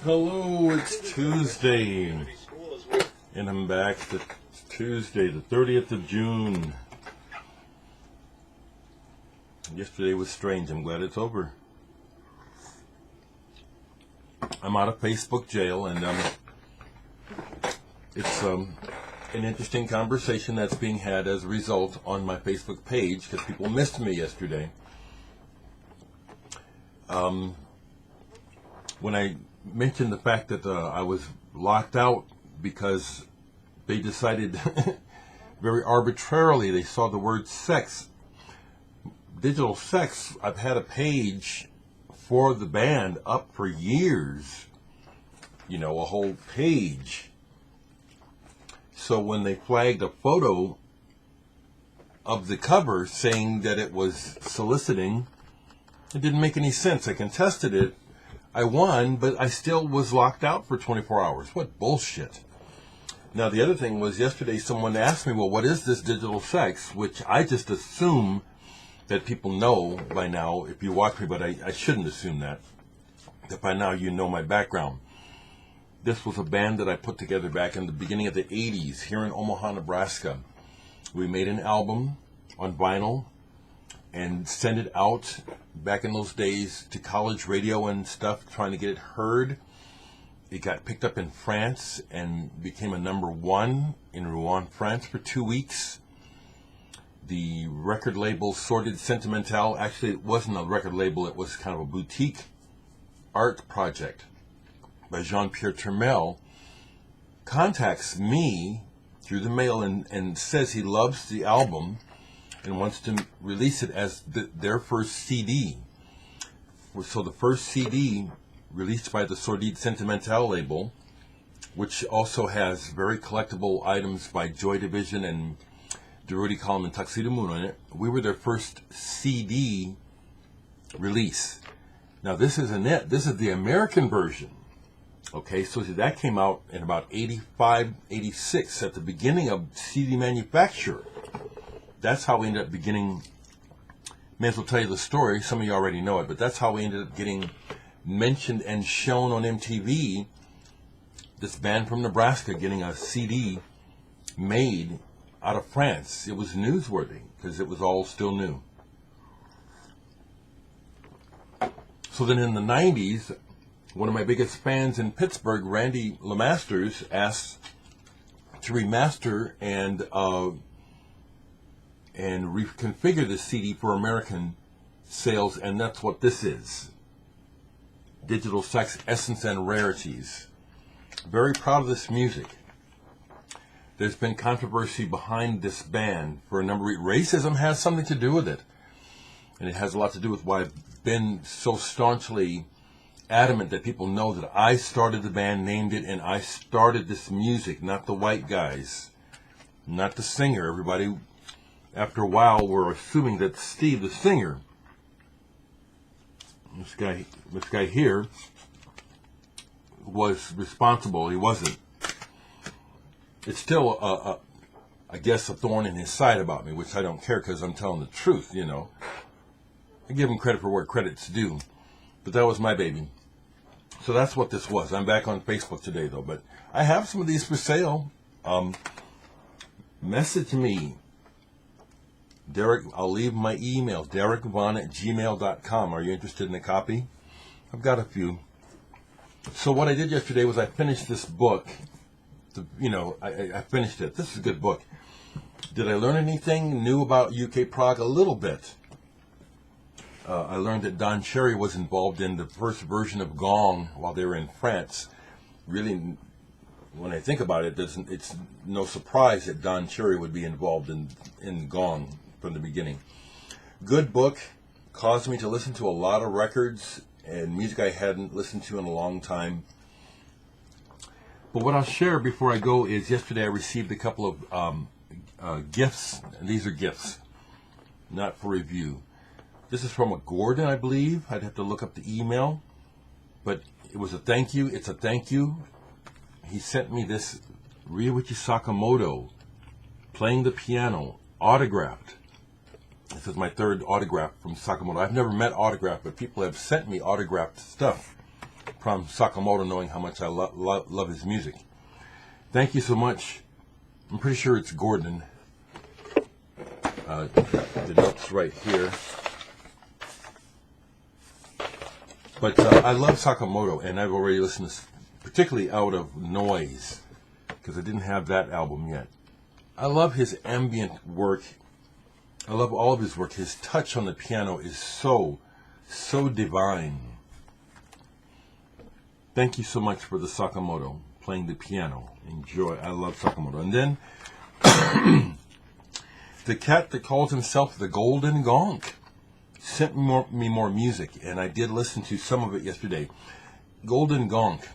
Hello, it's Tuesday, and I'm back. It's Tuesday, the 30th of June. Yesterday was strange. I'm glad it's over. I'm out of Facebook jail, and it's an interesting conversation that's being had as a result on my Facebook page because people missed me yesterday. When I mentioned the fact that I was locked out because they decided very arbitrarily, they saw the word sex, digital sex. I've had a page for the band up for years, a whole page. So when they flagged a photo of the cover saying that it was soliciting, it didn't make any sense. I contested it. I won, but I still was locked out for 24 hours. What bullshit. Now, the other thing was yesterday someone asked me, well, what is this digital sex? Which I just assume that people know by now if you watch me, but I shouldn't assume that by now you know my background. This was a band that I put together back in the beginning of the 80s here in Omaha, Nebraska. We made an album on vinyl and sent it out back in those days to college radio and stuff, trying to get it heard. It got picked up in France and became a #1 in Rouen, France for 2 weeks. The record label Sordid Sentimental, actually it wasn't a record label, it was kind of a boutique art project by Jean-Pierre Termel, contacts me through the mail and says he loves the album and wants to release it as their first CD. So the first CD released by the Sordid Sentimental label, which also has very collectible items by Joy Division and Dereck and Tuxedo Moon on it. We were their first CD release. Now this isn't it. This is the American version. Okay, so that came out in about 85, 86 at the beginning of CD manufacture. That's how we ended up beginning. May as well tell you the story. Some of you already know it, but that's how we ended up getting mentioned and shown on MTV. This band from Nebraska getting a CD made out of France. It was newsworthy because it was all still new. So then in the 90s, one of my biggest fans in Pittsburgh, Randy LeMasters, asked to remaster and reconfigure the CD for American sales, and that's what this is. Digital Sex, Essence and Rarities. Very proud of this music. There's been controversy behind this band for a number of reasons. Racism has something to do with it. And it has a lot to do with why I've been so staunchly adamant that people know that I started the band, named it, and I started this music, not the white guys, not the singer. Everybody, after a while, were assuming that Steve, the singer, this guy here, was responsible. He wasn't. It's still, I guess, a thorn in his side about me, which I don't care because I'm telling the truth, I give him credit for where credit's due. But that was my baby. So that's what this was. I'm back on Facebook today, though. But I have some of these for sale. Message me. Dereck, I'll leave my email, dereckvon@gmail.com. Are you interested in a copy? I've got a few. So what I did yesterday was I finished this book. I finished it. This is a good book. Did I learn anything new about UK Prague? A little bit. I learned that Don Cherry was involved in the first version of Gong while they were in France. Really, when I think about it, it's no surprise that Don Cherry would be involved in Gong from the beginning. Good book. Caused me to listen to a lot of records and music I hadn't listened to in a long time. But what I'll share before I go is yesterday I received a couple of gifts. These are gifts, not for review. This is from a Gordon, I believe. I'd have to look up the email. But it was a thank you. It's a thank you. He sent me this Ryuichi Sakamoto playing the piano, autographed. This is my third autograph from Sakamoto. I've never met autograph, but people have sent me autographed stuff. from Sakamoto, knowing how much I love his music. Thank you so much. I'm pretty sure it's Gordon. The notes right here. But I love Sakamoto, and I've already listened to, particularly Out of Noise, because I didn't have that album yet. I love his ambient work. I love all of his work. His touch on the piano is so divine. Thank you so much for the Sakamoto, playing the piano. Enjoy. I love Sakamoto. And then the cat that calls himself the Golden Gonk sent me more music, and I did listen to some of it yesterday. Golden Gonk.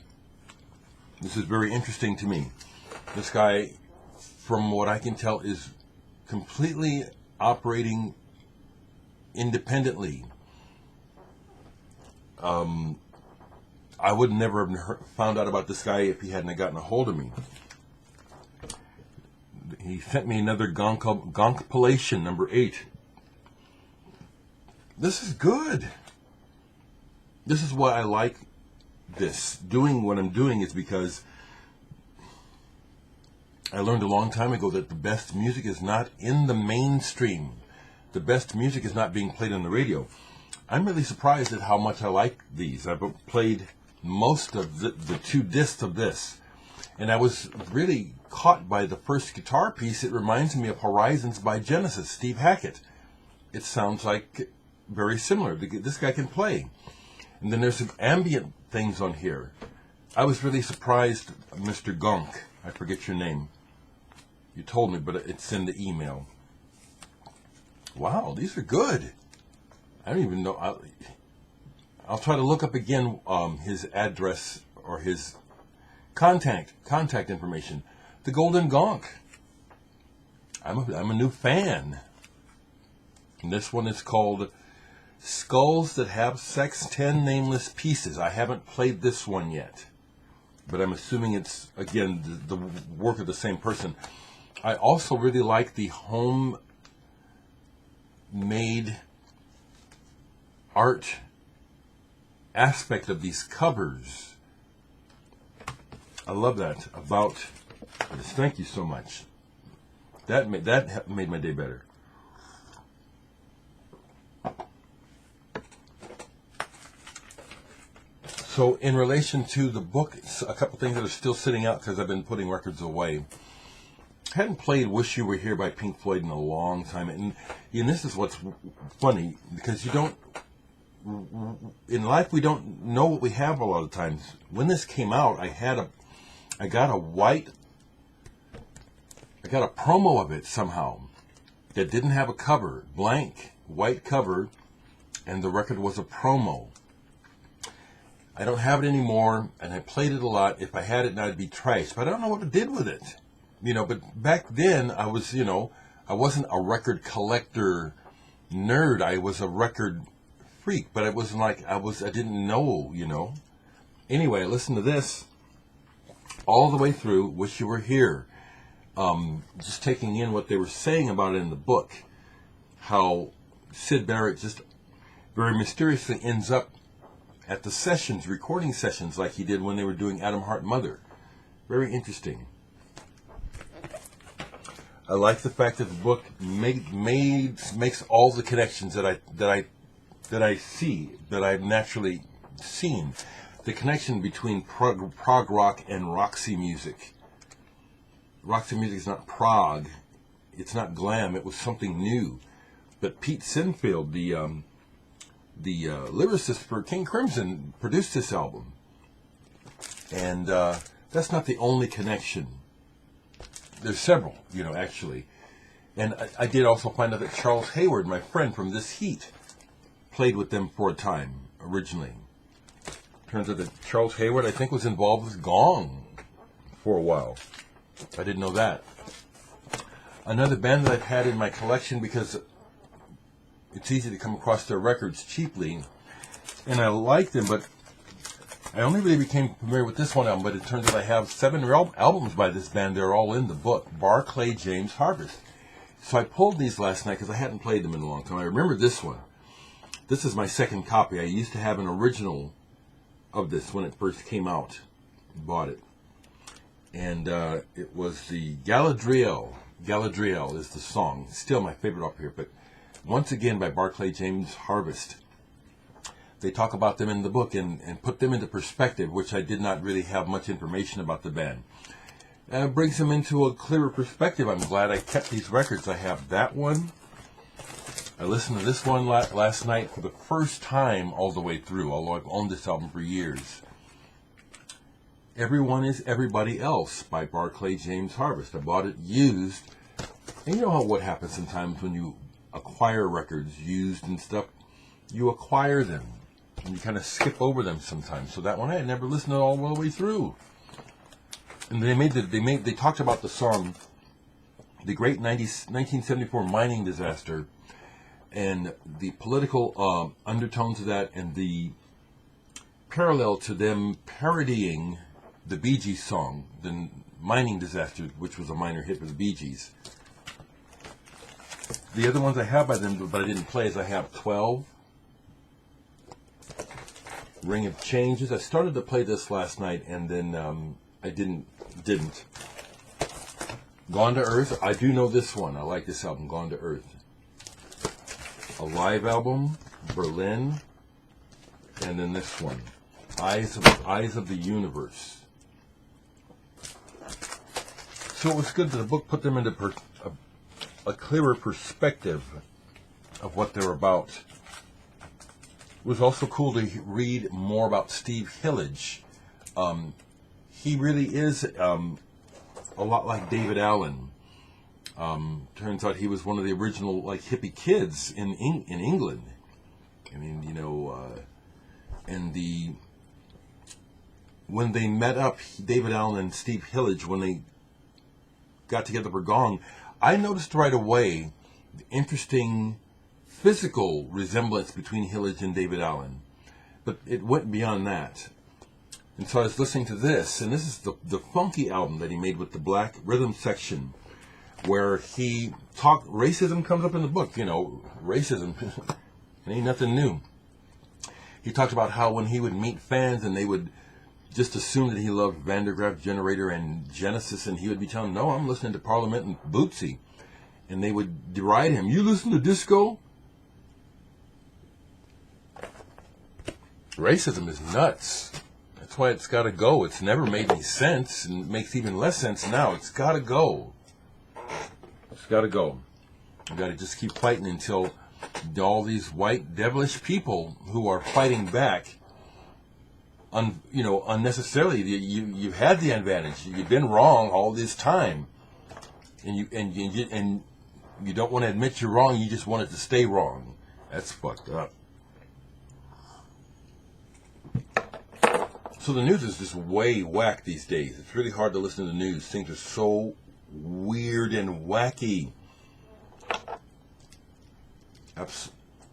This is very interesting to me. This guy, from what I can tell, is completely operating independently. I would never have found out about this guy if he hadn't gotten a hold of me. He sent me another Gonkpilation, number 8. This is good. This is why I like this. Doing what I'm doing is because I learned a long time ago that the best music is not in the mainstream. The best music is not being played on the radio. I'm really surprised at how much I like these. I've played most of the 2 discs of this. And I was really caught by the first guitar piece. It reminds me of Horizons by Genesis, Steve Hackett. It sounds like very similar. This guy can play. And then there's some ambient things on here. I was really surprised, Mr. Gonk. I forget your name. You told me, but it's in the email. Wow, these are good. I don't even know. I'll try to look up again his address or his contact information. The Golden Gonk. I'm a new fan. And this one is called Skulls That Have Sex, 10 Nameless Pieces. I haven't played this one yet, but I'm assuming it's, again, the work of the same person. I also really like the homemade art aspect of these covers. I love that about this. Thank you so much. That made my day better. So in relation to the book, a couple things that are still sitting out because I've been putting records away. I hadn't played Wish You Were Here by Pink Floyd in a long time. And this is what's funny, because you don't, in life we don't know what we have a lot of times. When this came out, I got a promo of it somehow that didn't have a cover, blank, white cover, and the record was a promo. I don't have it anymore, and I played it a lot. If I had it now, it'd be trash. But I don't know what I did with it. But back then, I was, I wasn't a record collector nerd. I was a record freak, but it wasn't like I didn't know, Anyway, I listened to this all the way through, Wish You Were Here. Just taking in what they were saying about it in the book. How Syd Barrett just very mysteriously ends up at the sessions, recording sessions, like he did when they were doing Atom Heart Mother. Very interesting. I like the fact that the book makes all the connections that I see, that I've naturally seen. The connection between prog rock and Roxy music. Roxy music is not prog. It's not glam. It was something new. But Pete Sinfield, the lyricist for King Crimson, produced this album. And that's not the only connection. There's several, actually. And I did also find out that Charles Hayward, my friend from This Heat, played with them for a time, originally. Turns out that Charles Hayward, I think, was involved with Gong for a while. I didn't know that. Another band that I've had in my collection, because it's easy to come across their records cheaply, and I like them, but I only really became familiar with this one album, but it turns out I have 7 albums by this band. They're all in the book, Barclay James Harvest. So I pulled these last night because I hadn't played them in a long time. I remember this one. This is my second copy. I used to have an original of this when it first came out. Bought it. And it was the Galadriel. Galadriel is the song. Still my favorite up here, but once again by Barclay James Harvest. They talk about them in the book and put them into perspective, which I did not really have much information about the band. And it brings them into a clearer perspective. I'm glad I kept these records. I have that one. I listened to this one last night for the first time all the way through, although I've owned this album for years. Everyone is Everybody Else by Barclay James Harvest. I bought it used. And you know what happens sometimes when you acquire records used and stuff? You acquire them and you kind of skip over them sometimes. So that one I had never listened to all the way through. And they talked about the song, the great 1974 mining disaster, and the political undertones of that, and the parallel to them parodying the Bee Gees song, the mining disaster, which was a minor hit for the Bee Gees. The other ones I have by them, but I didn't play, is I have 12, Ring of Changes. I started to play this last night, and then I didn't. Gone to Earth. I do know this one. I like this album, Gone to Earth. A live album, Berlin, and then this one, Eyes of the Universe. So it was good that the book put them into a clearer perspective of what they're about. It was also cool to read more about Steve Hillage. He really is a lot like David Allen. Turns out he was one of the original hippie kids in England. I mean, and when they met up, David Allen and Steve Hillage, when they got together for Gong, I noticed right away the interesting physical resemblance between Hillage and David Allen. But it went beyond that. And so I was listening to this, and this is the funky album that he made with the black rhythm section, where he talked, racism comes up in the book, racism, it ain't nothing new. He talked about how when he would meet fans and they would just assume that he loved Van der Graaf Generator and Genesis, and he would be telling them, no, I'm listening to Parliament and Bootsy. And they would deride him. You listen to disco? Racism is nuts. That's why it's got to go. It's never made any sense, and it makes even less sense now. It's got to go. It's got to go. You got to just keep fighting until all these white devilish people who are fighting back, unnecessarily. You've had the advantage. You've been wrong all this time, and you don't want to admit you're wrong. You just want it to stay wrong. That's fucked up. So the news is just way whack these days. It's really hard to listen to the news. Things are so weird and wacky.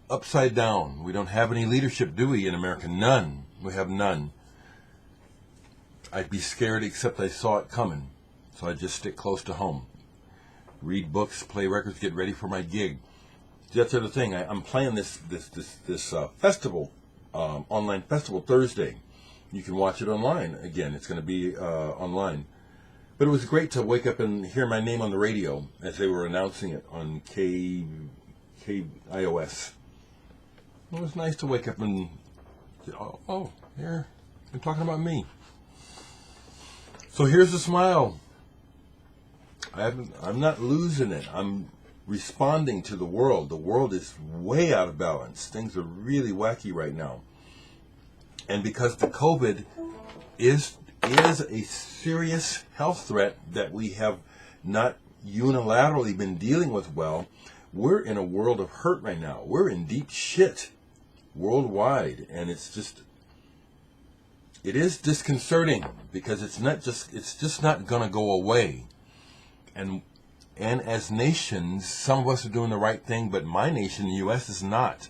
Upside down. We don't have any leadership, do we, in America? None. We have none. I'd be scared except I saw it coming. So I just stick close to home. Read books, play records, get ready for my gig. That's the other thing. I'm playing this festival, online festival Thursday. You can watch it online. Again, it's going to be online. But it was great to wake up and hear my name on the radio as they were announcing it on KIOS. It was nice to wake up and, here, they're talking about me. So here's the smile. I'm not losing it. I'm responding to the world. The world is way out of balance. Things are really wacky right now. And because the COVID is a serious health threat that we have not unilaterally been dealing with well, we're in a world of hurt right now. We're in deep shit worldwide, and it is disconcerting because it's just not going to go away. And as nations, some of us are doing the right thing, but my nation, the U.S., is not.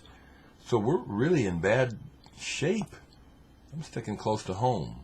So we're really in bad shape. I'm sticking close to home.